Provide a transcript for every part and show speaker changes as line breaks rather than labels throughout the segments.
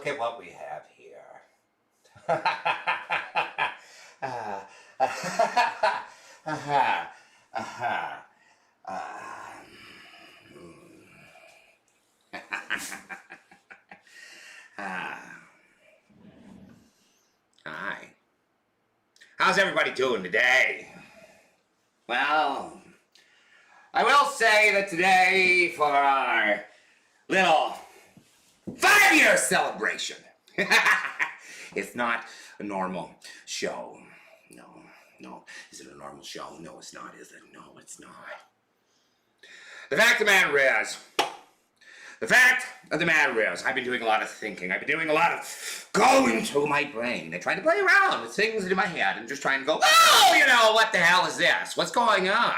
look at what we have here. Hi. How's everybody doing today? Well, I will say that today, for our little 5-year celebration, it's not a normal show. No. Is it a normal show? No, it's not, is it? No, it's not. The fact of the matter is, I've been doing a lot of thinking. I've been doing a lot of going to my brain and trying to play around with things in my head and just trying to go, oh, what the hell is this? What's going on?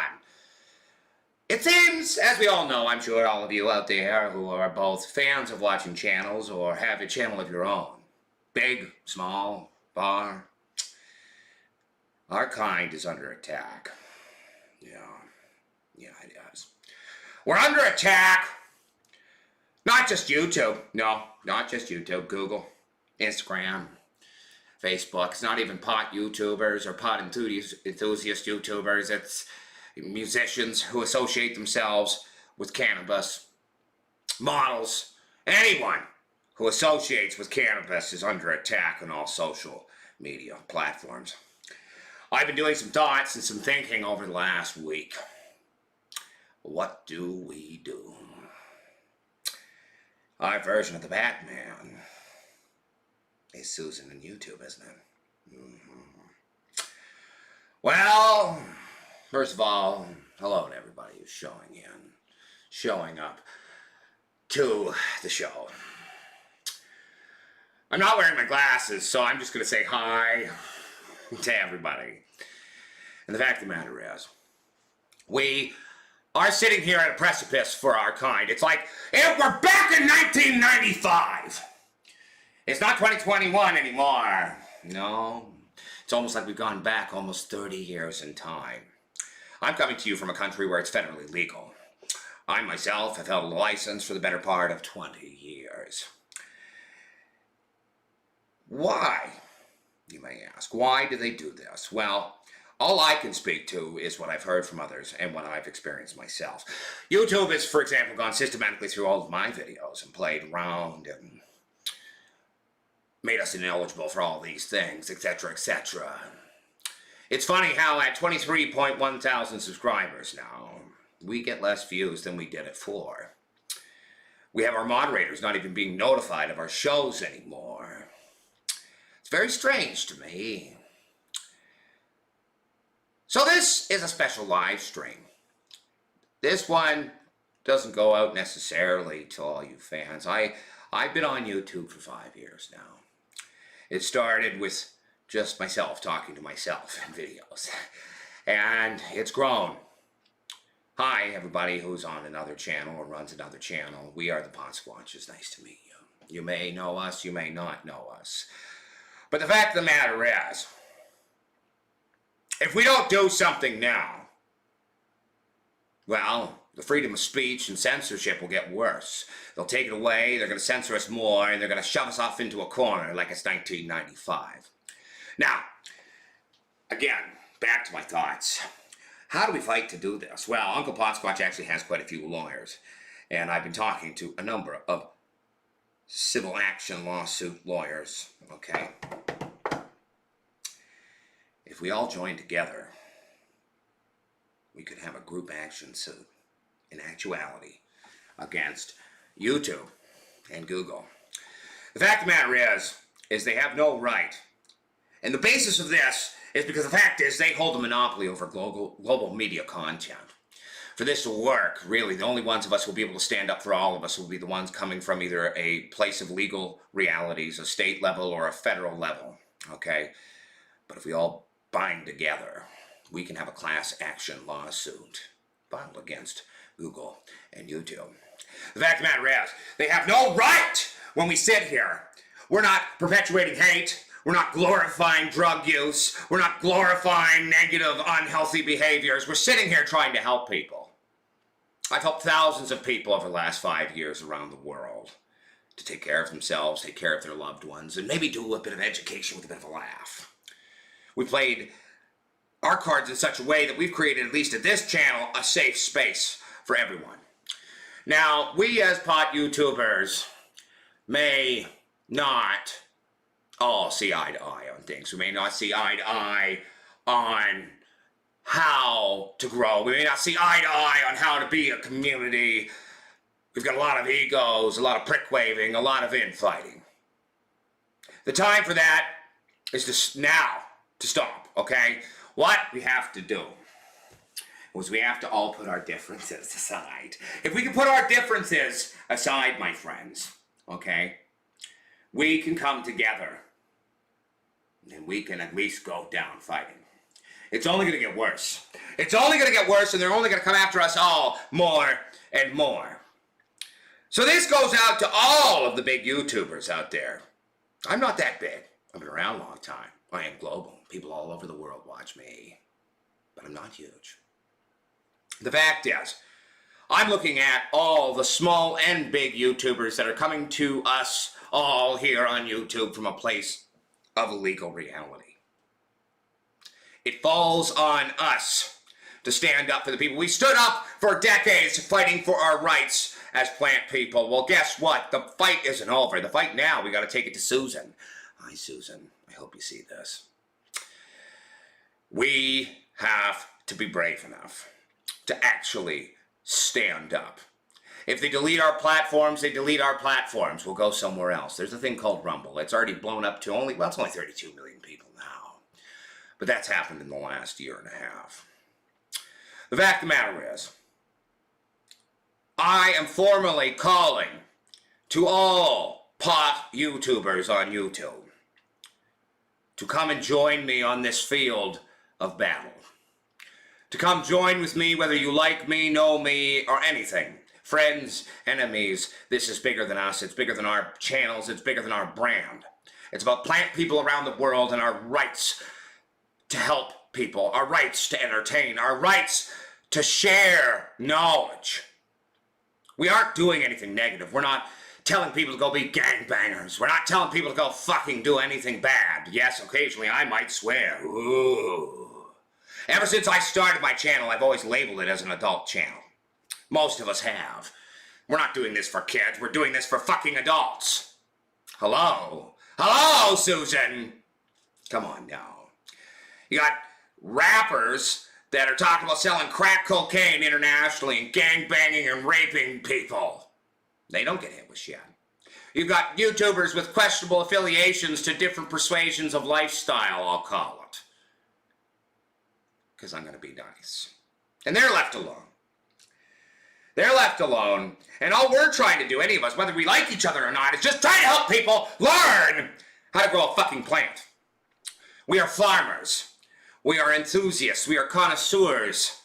It seems, as we all know, I'm sure all of you out there who are both fans of watching channels or have a channel of your own, big, small, far, our kind is under attack. Yeah, it is. We're under attack. Not just YouTube. No, not just YouTube. Google, Instagram, Facebook. It's not even pot YouTubers or pot enthusiast YouTubers. It's musicians who associate themselves with cannabis. Models. Anyone who associates with cannabis is under attack on all social media platforms. I've been doing some thoughts and some thinking over the last week. What do we do? Our version of the Batman is Susan on YouTube, isn't it? Well, first of all, hello to everybody who's showing up to the show. I'm not wearing my glasses, so I'm just going to say hi to everybody. And the fact of the matter is, we are sitting here at a precipice for our kind. It's like if we're back in 1995. It's not 2021 anymore. No, it's almost like we've gone back almost 30 years in time. I'm coming to you from a country where it's federally legal. I myself have held a license for the better part of 20 years. Why, you may ask? Why do they do this? Well, all I can speak to is what I've heard from others and what I've experienced myself. YouTube has, for example, gone systematically through all of my videos and played around and made us ineligible for all these things, etc., etc. It's funny how at 23.1 thousand subscribers now, we get less views than we did at 4. We have our moderators not even being notified of our shows anymore. It's very strange to me. So this is a special live stream. This one doesn't go out necessarily to all you fans. I've been on YouTube for 5 years now. It started with just myself talking to myself in videos. And it's grown. Hi, everybody who's on another channel or runs another channel. We are the Pot Squatches. Nice to meet you. You may know us, you may not know us. But the fact of the matter is, if we don't do something now, well, the freedom of speech and censorship will get worse. They'll take it away, they're going to censor us more, and they're going to shove us off into a corner like it's 1995. Now, again, back to my thoughts. How do we fight to do this? Well, Uncle Potsquatch actually has quite a few lawyers, and I've been talking to a number of civil action lawsuit lawyers, okay? If we all join together, we could have a group action suit, in actuality, against YouTube and Google. The fact of the matter is they have no right. And the basis of this is because the fact is they hold a monopoly over global media content. For this to work, really, the only ones of us who will be able to stand up for all of us will be the ones coming from either a place of legal realities, a state level or a federal level, okay? But if we all bind together, we can have a class action lawsuit filed against Google and YouTube. The fact of the matter is, they have no right when we sit here. We're not perpetuating hate. We're not glorifying drug use. We're not glorifying negative, unhealthy behaviors. We're sitting here trying to help people. I've helped thousands of people over the last 5 years around the world to take care of themselves, take care of their loved ones, and maybe do a bit of education with a bit of a laugh. We played our cards in such a way that we've created, at least at this channel, a safe space for everyone. Now, we as pot YouTubers may not all see eye to eye on things. We may not see eye to eye on how to grow. We may not see eye to eye on how to be a community. We've got a lot of egos, a lot of prick waving, a lot of infighting. The time for that is now to stop, okay? What we have to do is we have to all put our differences aside. If we can put our differences aside, my friends, okay, we can come together and we can at least go down fighting. It's only going to get worse. It's only going to get worse, and they're only going to come after us all more and more. So this goes out to all of the big YouTubers out there. I'm not that big. I've been around a long time. I am global. People all over the world watch me. But I'm not huge. The fact is, I'm looking at all the small and big YouTubers that are coming to us all here on YouTube from a place of legal reality. It falls on us to stand up for the people. We stood up for decades fighting for our rights as plant people. Well, guess what? The fight isn't over. The fight now, we got to take it to Susan. Hi, Susan. I hope you see this. We have to be brave enough to actually stand up. If they delete our platforms, they delete our platforms. We'll go somewhere else. There's a thing called Rumble. It's already blown up to only, well, it's only 32 million people now. But that's happened in the last year and a half. The fact of the matter is, I am formally calling to all pot YouTubers on YouTube to come and join me on this field of battle. To come join with me, whether you like me, know me, or anything. Friends, enemies, this is bigger than us. It's bigger than our channels. It's bigger than our brand. It's about plant people around the world and our rights to help people, our rights to entertain, our rights to share knowledge. We aren't doing anything negative. We're not telling people to go be gangbangers. We're not telling people to go fucking do anything bad. Yes, occasionally I might swear. Ooh. Ever since I started my channel, I've always labeled it as an adult channel. Most of us have. We're not doing this for kids. We're doing this for fucking adults. Hello? Hello, Susan? Come on now. You got rappers that are talking about selling crack cocaine internationally and gangbanging and raping people. They don't get hit with shit. You've got YouTubers with questionable affiliations to different persuasions of lifestyle, I'll call it. Because I'm going to be nice. And they're left alone. They're left alone, and all we're trying to do, any of us, whether we like each other or not, is just try to help people learn how to grow a fucking plant. We are farmers. We are enthusiasts. We are connoisseurs.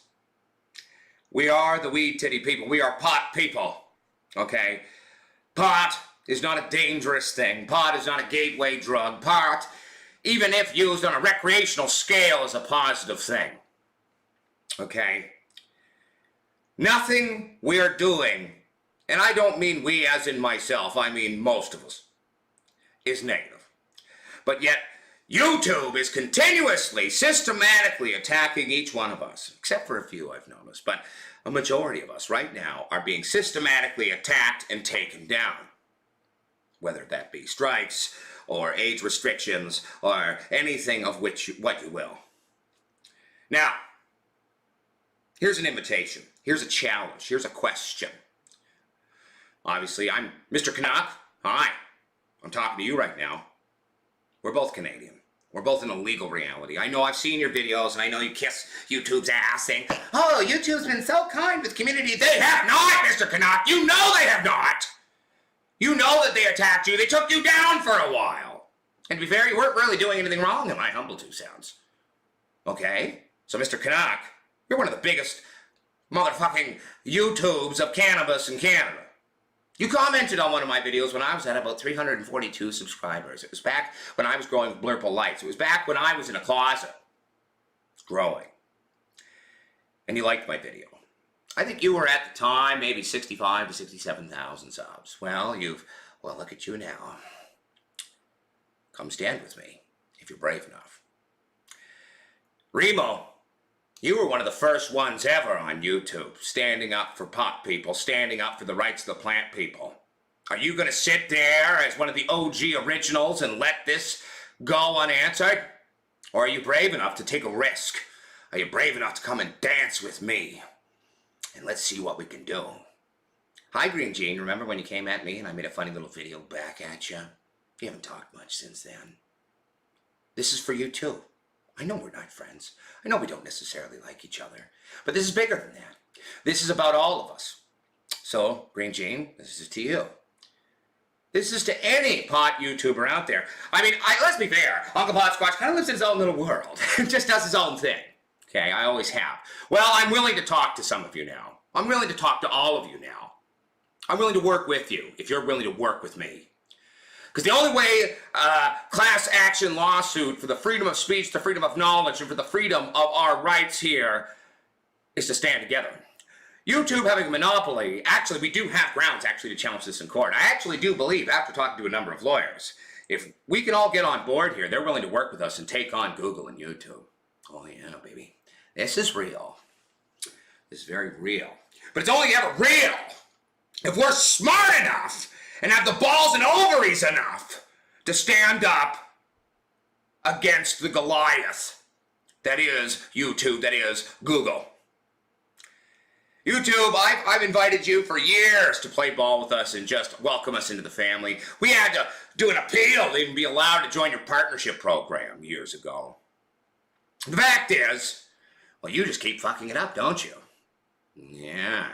We are the weed titty people. We are pot people. Okay? Pot is not a dangerous thing. Pot is not a gateway drug. Pot, even if used on a recreational scale, is a positive thing. Okay? Nothing we are doing, and I don't mean we as in myself, I mean most of us, is negative. But yet, YouTube is continuously, systematically attacking each one of us, except for a few I've noticed, but a majority of us right now are being systematically attacked and taken down. Whether that be strikes, or age restrictions, or anything of what you will. Now, here's an invitation. Here's a challenge. Here's a question. Obviously, I'm Mr. Canuck. Hi. I'm talking to you right now. We're both Canadian. We're both in a legal reality. I know I've seen your videos, and I know you kiss YouTube's ass saying, oh, YouTube's been so kind with the community. They have not, Mr. Canuck. You know they have not. You know that they attacked you. They took you down for a while. And to be fair, you weren't really doing anything wrong in my humble 2 cents. Okay? So, Mr. Canuck, you're one of the biggest motherfucking YouTubes of cannabis in Canada. You commented on one of my videos when I was at about 342 subscribers. It was back when I was growing Blurple Lights. It was back when I was in a closet. It's growing. And you liked my video. I think you were at the time maybe 65 to 67,000 subs. Well, you've Well, look at you now. Come stand with me, if you're brave enough. Remo, you were one of the first ones ever on YouTube, standing up for pot people, standing up for the rights of the plant people. Are you going to sit there as one of the OG originals and let this go unanswered? Or are you brave enough to take a risk? Are you brave enough to come and dance with me? And let's see what we can do. Hi, Green Jean. Remember when you came at me and I made a funny little video back at you? You haven't talked much since then. This is for you too. I know we're not friends. I know we don't necessarily like each other. But this is bigger than that. This is about all of us. So, Green Jean, this is to you. This is to any pot YouTuber out there. I mean, let's be fair. Uncle Pot Squatch kind of lives in his own little world. Just does his own thing. Okay, I always have. Well, I'm willing to talk to some of you now. I'm willing to talk to all of you now. I'm willing to work with you if you're willing to work with me. Because the only way class action lawsuit for the freedom of speech, the freedom of knowledge, and for the freedom of our rights here is to stand together. YouTube having a monopoly, actually, we do have grounds actually to challenge this in court. I actually do believe, after talking to a number of lawyers, if we can all get on board here, they're willing to work with us and take on Google and YouTube. Oh yeah, baby. This is real. This is very real. But it's only ever real if we're smart enough and have the balls and ovaries enough to stand up against the Goliath that is YouTube, that is Google. YouTube, I've invited you for years to play ball with us and just welcome us into the family. We had to do an appeal to even be allowed to join your partnership program years ago. The fact is, well, you just keep fucking it up, don't you? Yeah.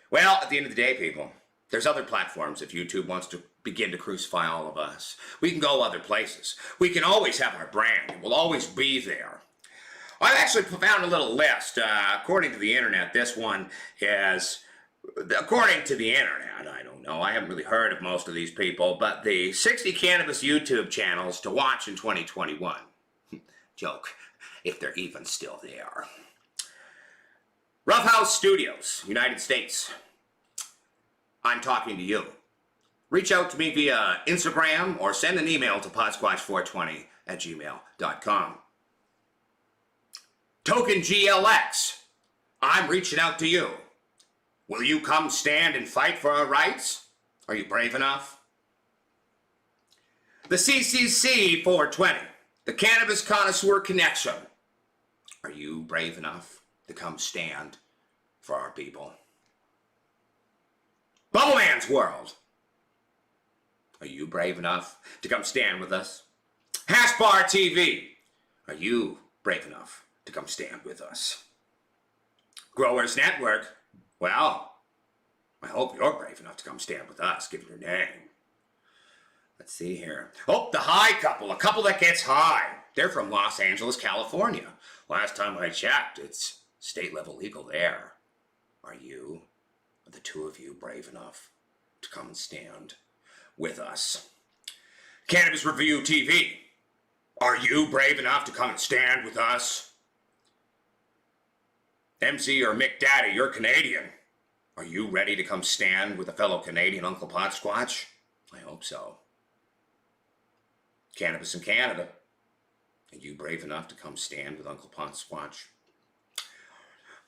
Well, at the end of the day, people, there's other platforms if YouTube wants to begin to crucify all of us. We can go other places. We can always have our brand. We'll always be there. I've actually found a little list. According to the internet, this one is, according to the internet, I don't know, I haven't really heard of most of these people, but the 60 cannabis YouTube channels to watch in 2021. Joke, if they're even still there. Rough House Studios, United States. I'm talking to you. Reach out to me via Instagram or send an email to podsquatch420@gmail.com. Token GLX, I'm reaching out to you. Will you come stand and fight for our rights? Are you brave enough? The CCC 420, the Cannabis Connoisseur Connection. Are you brave enough to come stand for our people? Bubbleman's World. Are you brave enough to come stand with us? Hashbar TV. Are you brave enough to come stand with us? Growers Network. Well, I hope you're brave enough to come stand with us. Give it your name. Let's see here. Oh, the High Couple. A couple that gets high. They're from Los Angeles, California. Last time I checked, it's state level legal there. Are you, the two of you, brave enough to come and stand with us? Cannabis Review TV. Are you brave enough to come and stand with us? MC or Mick Daddy, you're Canadian. Are you ready to come stand with a fellow Canadian Uncle Pot Squatch? I hope so. Cannabis in Canada. Are you brave enough to come stand with Uncle Pot Squatch?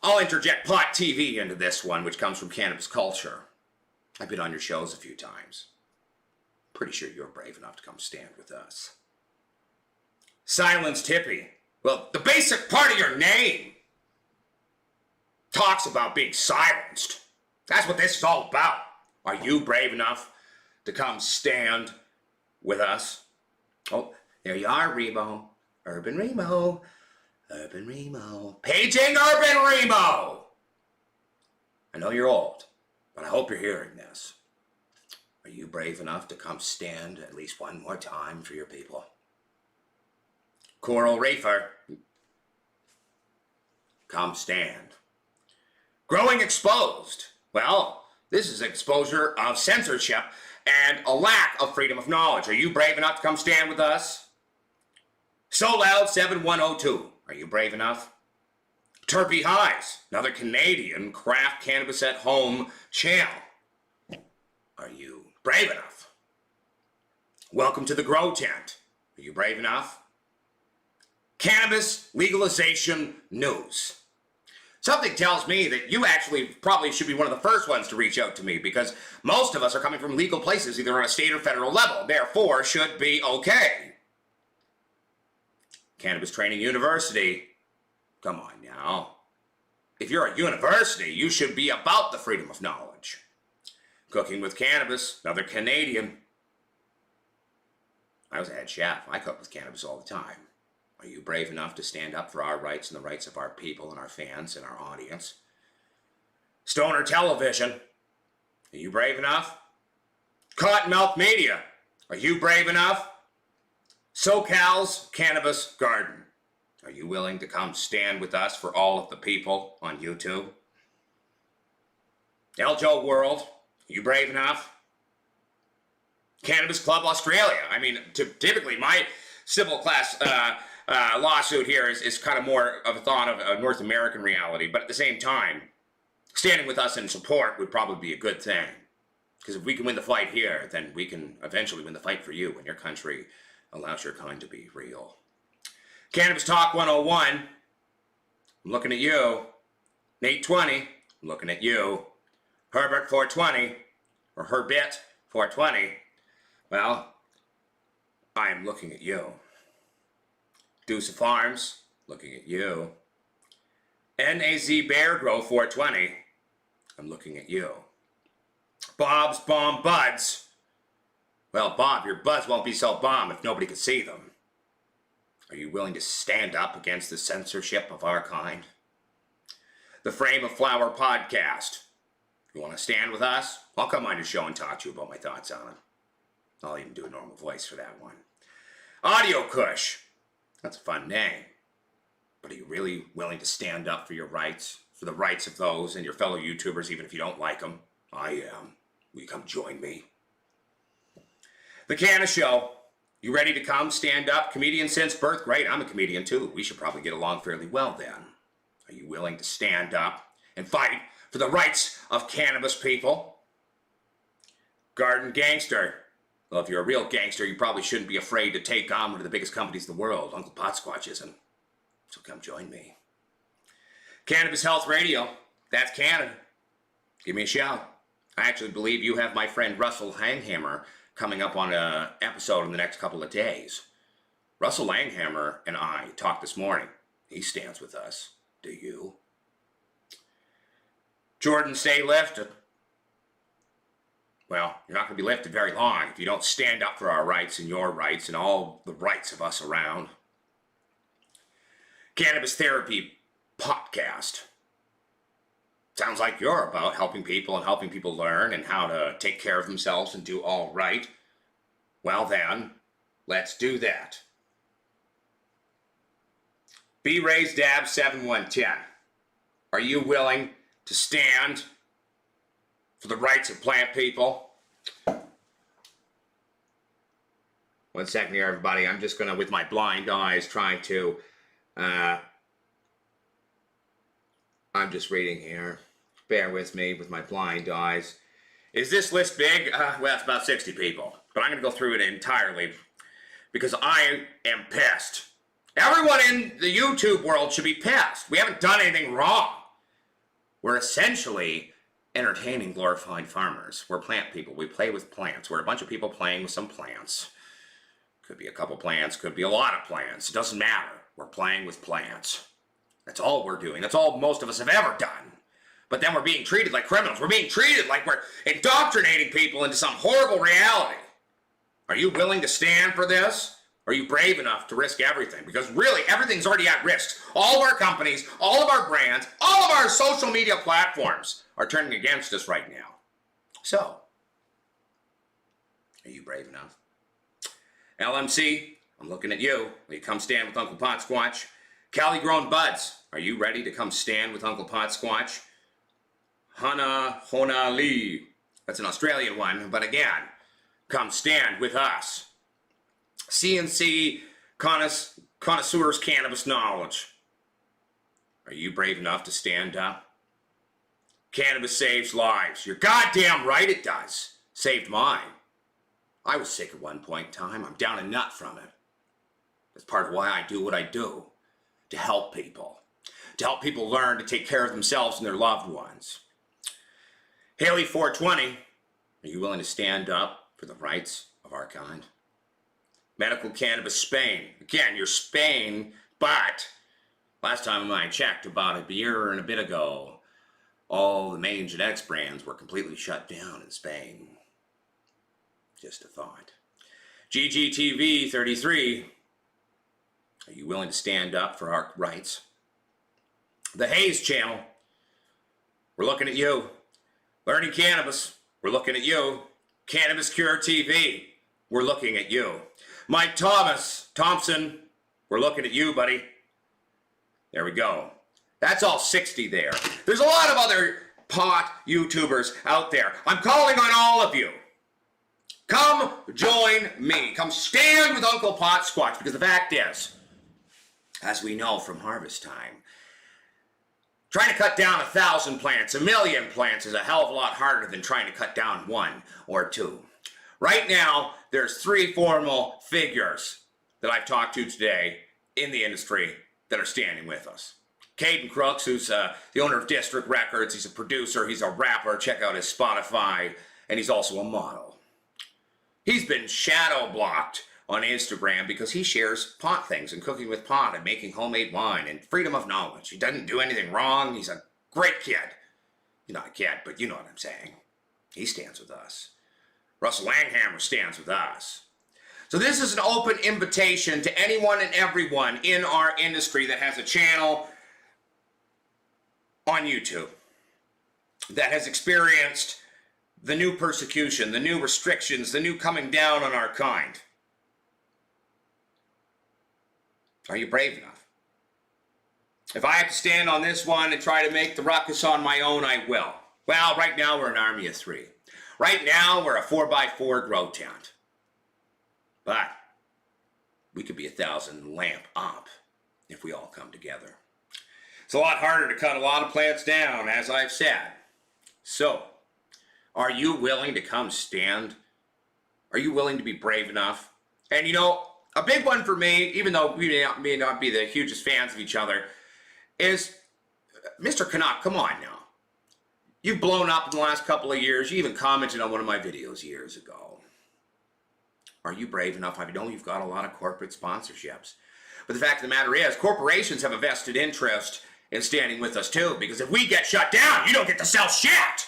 I'll interject Pot TV into this one, which comes from Cannabis Culture. I've been on your shows a few times. Pretty sure you're brave enough to come stand with us. Silenced Hippie. Well, the basic part of your name talks about being silenced. That's what this is all about. Are you brave enough to come stand with us? Oh, there you are, Remo. Urban Remo. Urban Remo. Paging Urban Remo! I know you're old, but I hope you're hearing this. Are you brave enough to come stand at least one more time for your people? Coral Reefer. Come stand. Growing Exposed. Well, this is exposure of censorship and a lack of freedom of knowledge. Are you brave enough to come stand with us? So Loud 7102. Are you brave enough? Terpy Highs, another Canadian craft cannabis at home channel. Are you brave enough? Welcome to the grow tent. Are you brave enough? Cannabis legalization news. Something tells me that you actually probably should be one of the first ones to reach out to me, because most of us are coming from legal places, either on a state or federal level, therefore should be okay. Cannabis Training University. Come on now. If you're a university, you should be about the freedom of knowledge. Cooking with Cannabis, another Canadian. I was a head chef. I cook with cannabis all the time. Are you brave enough to stand up for our rights and the rights of our people and our fans and our audience? Stoner Television. Are you brave enough? Cottonmouth Media. Are you brave enough? SoCal's Cannabis Garden. Are you willing to come stand with us for all of the people on YouTube? Eljo World. Are you brave enough? Cannabis Club Australia. I mean, typically my civil class lawsuit here is kind of more of a thought of a North American reality, but at the same time, standing with us in support would probably be a good thing. Because if we can win the fight here, then we can eventually win the fight for you when your country allows your kind to be real. Cannabis Talk 101. I'm looking at you. Nate 20. I'm looking at you. Herbert 420. Or Herbit 420. Well, I am looking at you. Deuce of Farms, looking at you. NAZ Bear Grow 420, I'm looking at you. Bob's Bomb Buds. Well, Bob, your buds won't be so bomb if nobody can see them. Are you willing to stand up against the censorship of our kind? The Frame of Flower Podcast. You want to stand with us? I'll come on your show and talk to you about my thoughts on it. I'll even do a normal voice for that one. Audio Kush. That's a fun name. But are you really willing to stand up for your rights? For the rights of those and your fellow YouTubers, even if you don't like them? I am. Will you come join me? The Canna Show. You ready to come stand up? Comedian since birth? Great, I'm a comedian too. We should probably get along fairly well then. Are you willing to stand up and fight for the rights of cannabis people? Garden Gangster. Well, if you're a real gangster, you probably shouldn't be afraid to take on one of the biggest companies in the world. Uncle Potsquatch isn't. So come join me. Cannabis Health Radio. That's Canada. Give me a shout. I actually believe you have my friend Russell Langhammer coming up on an episode in the next couple of days. Russell Langhammer and I talked this morning. He stands with us. Do you? Jordan Stay Lifted. Well, you're not going to be lifted very long if you don't stand up for our rights and your rights and all the rights of us around. Cannabis Therapy Podcast. Sounds like you're about helping people and helping people learn and how to take care of themselves and do all right. Well then, let's do that. B Raised Dab 7110. Are you willing to stand for the rights of plant people? 1 second here, everybody. I'm just going to, with my blind eyes, trying to... I'm just reading here. Bear with me with my blind eyes. Is this list big? Well, it's about 60 people. But I'm going to go through it entirely because I am pissed. Everyone in the YouTube world should be pissed. We haven't done anything wrong. We're essentially entertaining glorified farmers. We're plant people. We play with plants. We're a bunch of people playing with some plants. Could be a couple plants. Could be a lot of plants. It doesn't matter. We're playing with plants. That's all we're doing. That's all most of us have ever done. But then we're being treated like criminals. We're being treated like we're indoctrinating people into some horrible reality. Are you willing to stand for this? Are you brave enough to risk everything? Because really, everything's already at risk. All of our companies, all of our brands, all of our social media platforms are turning against us right now. So, are you brave enough? LMC, I'm looking at you. Will you come stand with Uncle Potsquatch? Cali Grown Buds, are you ready to come stand with Uncle Potsquatch? Hona Lee, that's an Australian one, but again, come stand with us. CNC Connoisseurs Cannabis Knowledge, are you brave enough to stand up? Cannabis saves lives. You're goddamn right it does. saved mine. I was sick at one point in time. I'm down a nut from it. That's part of why I do what I do, to help people learn to take care of themselves and their loved ones. Haley 420, are you willing to stand up for the rights of our kind? Medical Cannabis Spain. Again, you're Spain, but last time I checked, about a year and a bit ago, all the main genetics brands were completely shut down in Spain. Just a thought. GGTV 33, are you willing to stand up for our rights? The Hayes Channel, we're looking at you. Learning Cannabis, we're looking at you. Cannabis Cure TV, we're looking at you. Mike Thompson, we're looking at you, buddy. There we go. That's all 60 there. There's a lot of other pot YouTubers out there. I'm calling on all of you. Come join me. Come stand with Uncle Pot Squatch, because the fact is, as we know from harvest time, trying to cut down 1,000 plants, 1,000,000 plants is a hell of a lot harder than trying to cut down 1 or 2. Right now, there's 3 formal figures that I've talked to today in the industry that are standing with us. Caden Crooks, who's the owner of District Records. He's a producer, he's a rapper. Check out his Spotify, and he's also a model. He's been shadow blocked on Instagram because he shares pot things and cooking with pot and making homemade wine and freedom of knowledge. He doesn't do anything wrong. He's a great kid. He's not a kid, but you know what I'm saying. He stands with us. Russell Langhammer stands with us. So this is an open invitation to anyone and everyone in our industry that has a channel on YouTube, that has experienced the new persecution, the new restrictions, the new coming down on our kind. Are you brave enough? If I have to stand on this one and try to make the ruckus on my own, I will. Well, right now we're an army of 3. Right now we're a 4x4 grow tent. But we could be 1,000 lamp up if we all come together. It's a lot harder to cut a lot of plants down, as I've said. So, are you willing to come stand? Are you willing to be brave enough? And you know, a big one for me, even though we may not be the hugest fans of each other, is Mr. Canuck, come on now. You've blown up in the last couple of years. You even commented on one of my videos years ago. Are you brave enough? I know you've got a lot of corporate sponsorships. But the fact of the matter is, corporations have a vested interest in standing with us too, because if we get shut down, you don't get to sell shit.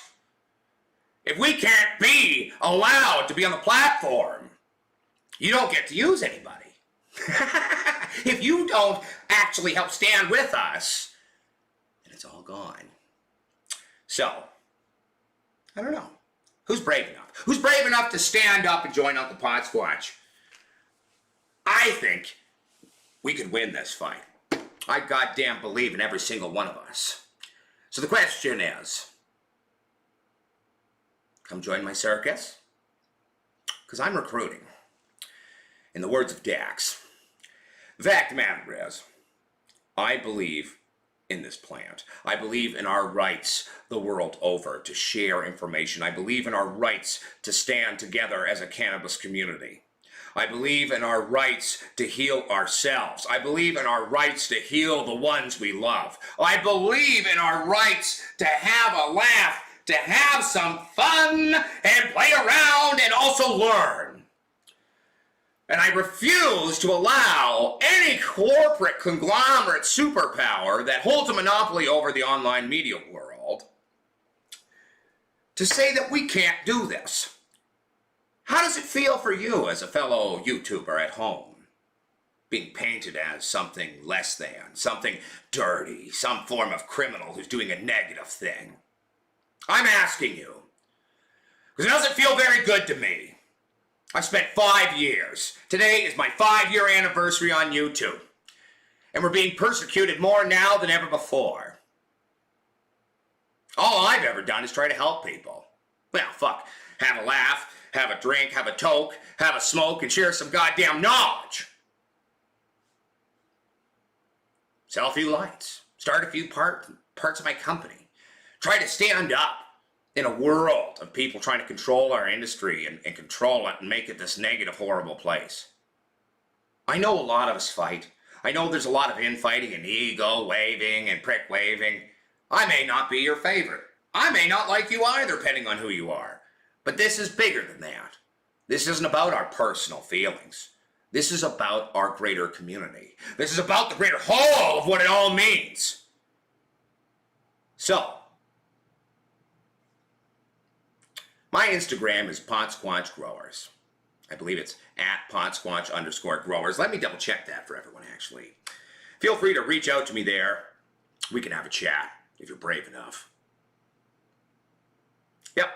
If we can't be allowed to be on the platform, you don't get to use anybody. If you don't actually help stand with us, then it's all gone. So, I don't know. Who's brave enough? Who's brave enough to stand up and join Uncle Pot Squatch? I think we could win this fight. I goddamn believe in every single one of us. So the question is, come join my circus? Because I'm recruiting. In the words of Dax, the fact of the matter is, I believe in this plant. I believe in our rights the world over to share information. I believe in our rights to stand together as a cannabis community. I believe in our rights to heal ourselves. I believe in our rights to heal the ones we love. I believe in our rights to have a laugh, to have some fun, and play around and also learn. And I refuse to allow any corporate conglomerate superpower that holds a monopoly over the online media world to say that we can't do this. How does it feel for you as a fellow YouTuber at home? Being painted as something less than, something dirty, some form of criminal who's doing a negative thing. I'm asking you, because it doesn't feel very good to me. I spent 5 years. Today is my 5-year anniversary on YouTube. And we're being persecuted more now than ever before. All I've ever done is try to help people. Well, fuck, have a laugh, have a drink, have a toke, have a smoke, and share some goddamn knowledge. Sell a few lights. Start a few parts of my company. Try to stand up in a world of people trying to control our industry and control it and make it this negative, horrible place. I know a lot of us fight. I know there's a lot of infighting and ego waving and prick waving. I may not be your favorite. I may not like you either, depending on who you are. But this is bigger than that. This isn't about our personal feelings. This is about our greater community. This is about the greater whole of what it all means. So, my Instagram is Potsquatch Growers. I believe it's at Potsquatch_growers. Let me double check that for everyone, actually. Feel free to reach out to me there. We can have a chat if you're brave enough. Yep,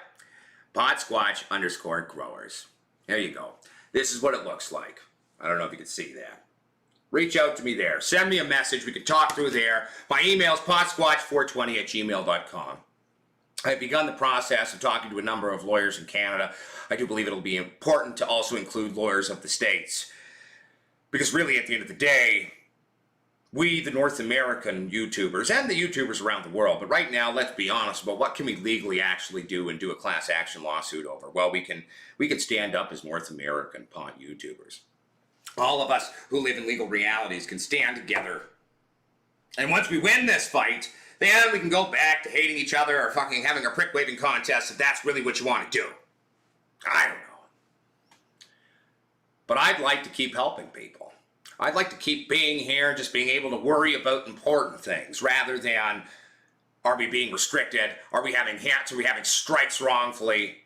Potsquatch_growers. There you go. This is what it looks like. I don't know if you can see that. Reach out to me there. Send me a message. We can talk through there. My email is potsquatch420@gmail.com. I've begun the process of talking to a number of lawyers in Canada. I do believe it'll be important to also include lawyers of the States. Because really, at the end of the day, we, the North American YouTubers, and the YouTubers around the world, but right now, let's be honest about what can we legally actually do and do a class action lawsuit over? Well, we can stand up as North American pot YouTubers. All of us who live in legal realities can stand together. And once we win this fight, then we can go back to hating each other or fucking having a prick-waving contest if that's really what you want to do. I don't know. But I'd like to keep helping people. I'd like to keep being here, just being able to worry about important things rather than, are we being restricted? Are we having hits? Are we having strikes wrongfully?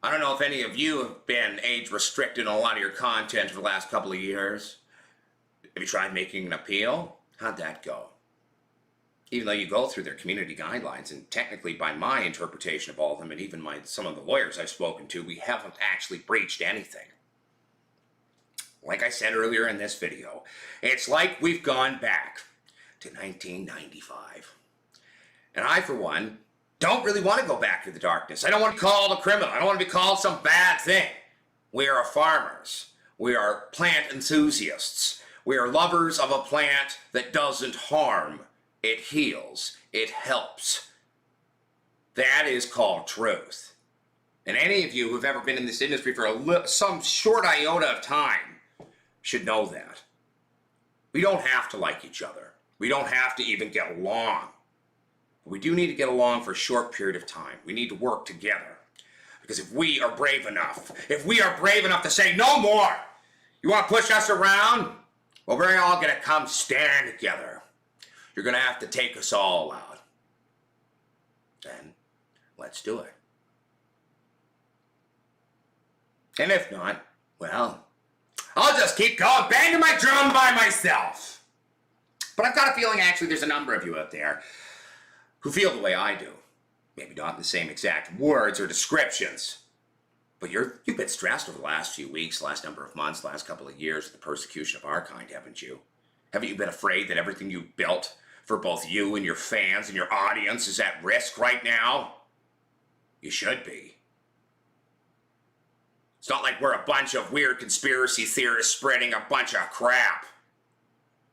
I don't know if any of you have been age restricted on a lot of your content for the last couple of years. Have you tried making an appeal? How'd that go? Even though you go through their community guidelines, and technically by my interpretation of all of them, and even some of the lawyers I've spoken to, we haven't actually breached anything. Like I said earlier in this video, it's like we've gone back to 1995. And I, for one, don't really want to go back to the darkness. I don't want to be called a criminal. I don't want to be called some bad thing. We are farmers. We are plant enthusiasts. We are lovers of a plant that doesn't harm. It heals. It helps. That is called truth. And any of you who've ever been in this industry for some short iota of time should know that. We don't have to like each other. We don't have to even get along. But we do need to get along for a short period of time. We need to work together. Because if we are brave enough to say no more, you want to push us around? Well, we're all going to come stand together. You're going to have to take us all out. Then, let's do it. And if not, well, I'll just keep going, banging my drum by myself. But I've got a feeling, actually, there's a number of you out there who feel the way I do. Maybe not in the same exact words or descriptions. But you've been stressed over the last few weeks, last number of months, last couple of years with the persecution of our kind, haven't you? Haven't you been afraid that everything you built for both you and your fans and your audience is at risk right now? You should be. It's not like we're a bunch of weird conspiracy theorists spreading a bunch of crap.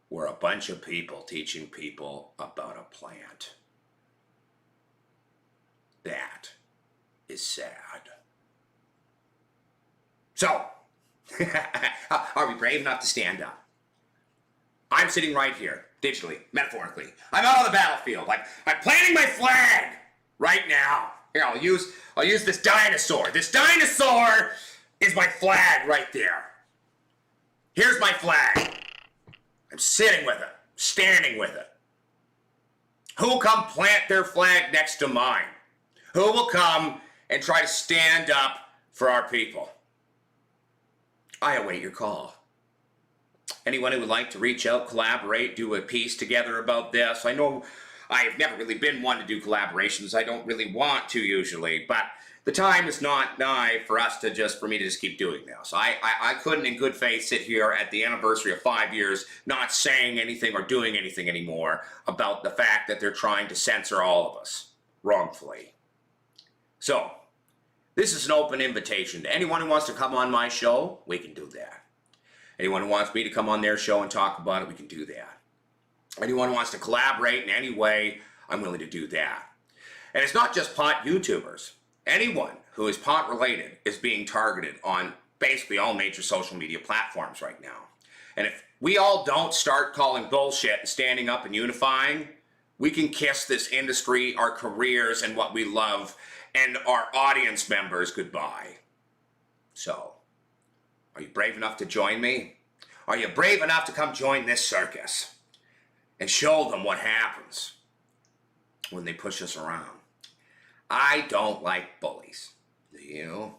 We're a bunch of people teaching people about a plant. That is sad. So, are we brave enough to stand up? I'm sitting right here, digitally, metaphorically. I'm out on the battlefield. I'm planting my flag right now. Here, I'll use this dinosaur. This dinosaur is my flag right there. Here's my flag. I'm sitting with it, standing with it. Who will come plant their flag next to mine? Who will come and try to stand up for our people? I await your call. Anyone who would like to reach out, collaborate, do a piece together about this. I know I've never really been one to do collaborations. I don't really want to usually, but the time is not nigh for me to just keep doing this. I couldn't in good faith sit here at the anniversary of 5 years not saying anything or doing anything anymore about the fact that they're trying to censor all of us wrongfully. So, this is an open invitation to anyone who wants to come on my show, we can do that. Anyone who wants me to come on their show and talk about it, we can do that. Anyone who wants to collaborate in any way, I'm willing to do that. And it's not just pot YouTubers. Anyone who is pot related is being targeted on basically all major social media platforms right now. And if we all don't start calling bullshit and standing up and unifying, we can kiss this industry, our careers, and what we love, and our audience members goodbye. So, are you brave enough to join me? Are you brave enough to come join this circus and show them what happens when they push us around? I don't like bullies. Do you?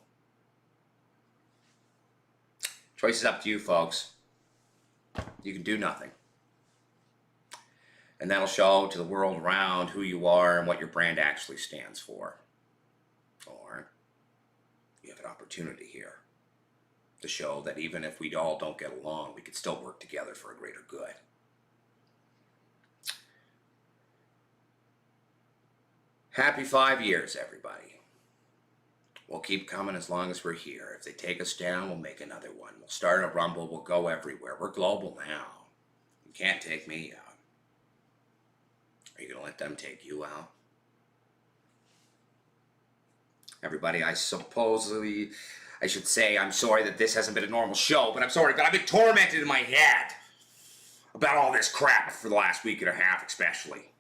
Choice is up to you, folks. You can do nothing. And that'll show to the world around who you are and what your brand actually stands for. Or you have an opportunity here to show that even if we all don't get along, we could still work together for a greater good. Happy 5 years, everybody. We'll keep coming as long as we're here. If they take us down, we'll make another one. We'll start a rumble. We'll go everywhere. We're global now. You can't take me out. Are you going to let them take you out? Everybody, I should say I'm sorry that this hasn't been a normal show, but I'm sorry, but I've been tormented in my head about all this crap for the last week and a half especially.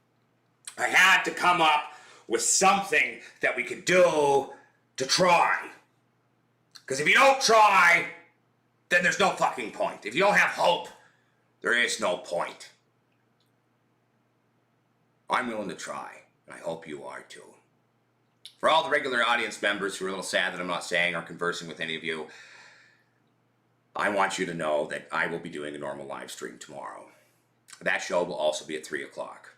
I had to come up with something that we could do to try. Because if you don't try, then there's no fucking point. If you don't have hope, there is no point. I'm willing to try, and I hope you are too. For all the regular audience members who are a little sad that I'm not saying or conversing with any of you, I want you to know that I will be doing a normal live stream tomorrow. That show will also be at 3 o'clock.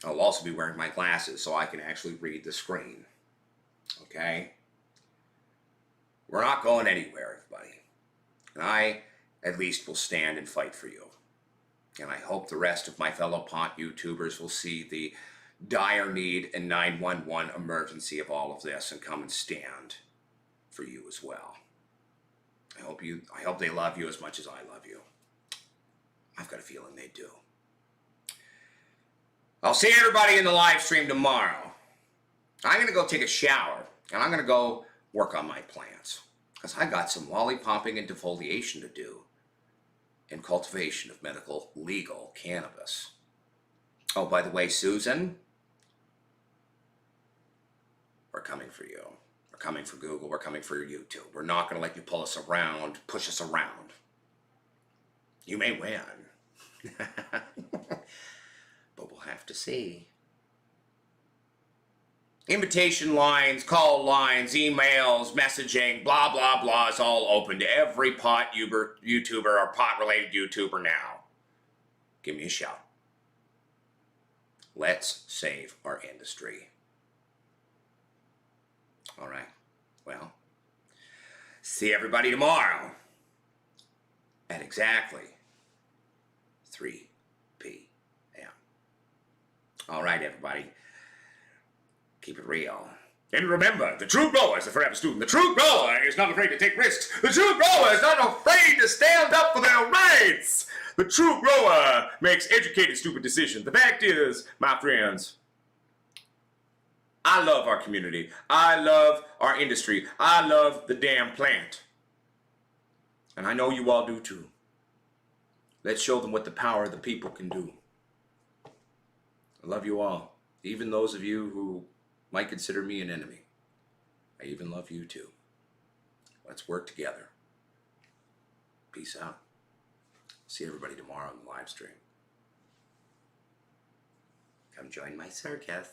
I'll also be wearing my glasses so I can actually read the screen. Okay? We're not going anywhere, everybody. And I, at least, will stand and fight for you. And I hope the rest of my fellow pot YouTubers will see the dire need and 911 emergency of all of this and come and stand for you as well. I hope they love you as much as I love you. I've got a feeling they do. I'll see everybody in the live stream tomorrow. I'm going to go take a shower, and I'm going to go work on my plants. Because I got some lollipopping and defoliation to do in cultivation of medical legal cannabis. Oh, by the way, Susan, we're coming for you. We're coming for Google. We're coming for YouTube. We're not going to let you pull us around, push us around. You may win. But we'll have to see. Invitation lines, call lines, emails, messaging, blah, blah, blah is all open to every pot YouTuber or pot-related YouTuber now. Give me a shout. Let's save our industry. All right. Well, see everybody tomorrow at exactly 3 p.m. All right, everybody. Keep it real. And remember, the true grower is a forever student. The true grower is not afraid to take risks. The true grower is not afraid to stand up for their rights. The true grower makes educated, stupid decisions. The fact is, my friends, I love our community. I love our industry. I love the damn plant. And I know you all do too. Let's show them what the power of the people can do. I love you all. Even those of you who might consider me an enemy. I even love you too. Let's work together. Peace out. See everybody tomorrow on the live stream. Come join my circus.